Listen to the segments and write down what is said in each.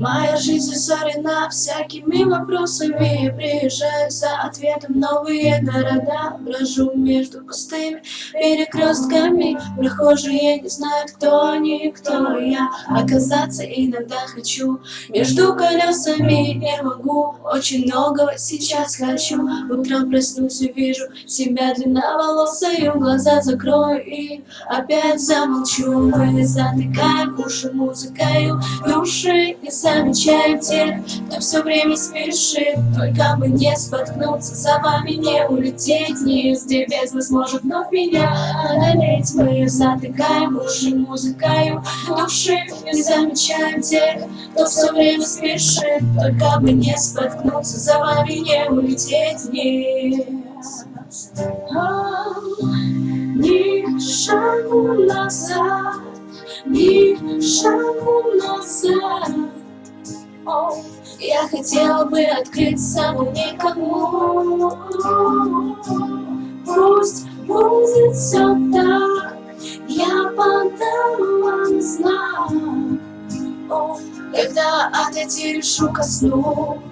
Моя жизнь засорена всякими вопросами. Я приезжаю за ответом в новые города. Брожу между пустыми перекрестками. Прохожие не знают, кто они, кто я. Оказаться иногда хочу между колесами. Не могу, очень многого сейчас хочу. Утром проснусь и вижу себя длинноволосою. Глаза закрою и опять замолчу. Мы затыкаем уши музыкою души. Не замечаем тех, кто все время спешит. Только бы не споткнуться, за вами не улететь. Неизде бездна сможет вновь меня одолеть. Мы затыкаем уши музыкою души. Не замечаем тех, кто все время спешит. Только бы не споткнуться, за вами не улететь. Ни шагу назад, ни шагу назад. Я хотела бы открыться, но никому. Пусть будет все так, я подам вам знак. Когда отойти решу ко сну.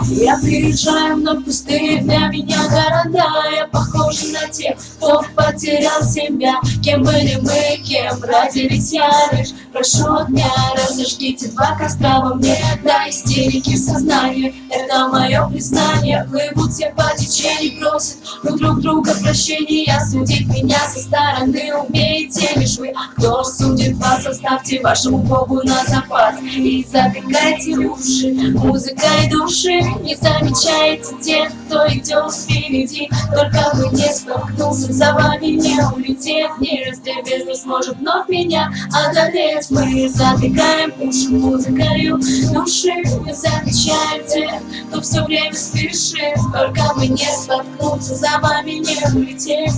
Я приезжаю вновь пустые для меня города. Я похожа на тех, кто потерял себя. Кем были мы, кем родились я лишь. Прошу огня, разожгите два костра во мне. До истерики в сознании, это мое признание. Плывут все по течению, просят друг друга прощения. Судить меня со стороны умеете лишь вы. Кто судит вас, оставьте вашему Богу на запас. И затыкайте уши музыкой души. Не замечаете тех, кто идет впереди. Только бы не споткнулся, за вами не улететь. Неизде бездна сможет вновь меня одолеть. Мы затыкаем уши музыкою души. Не замечаем тех, кто все время спешит. Только бы не споткнуться, за вами не улететь.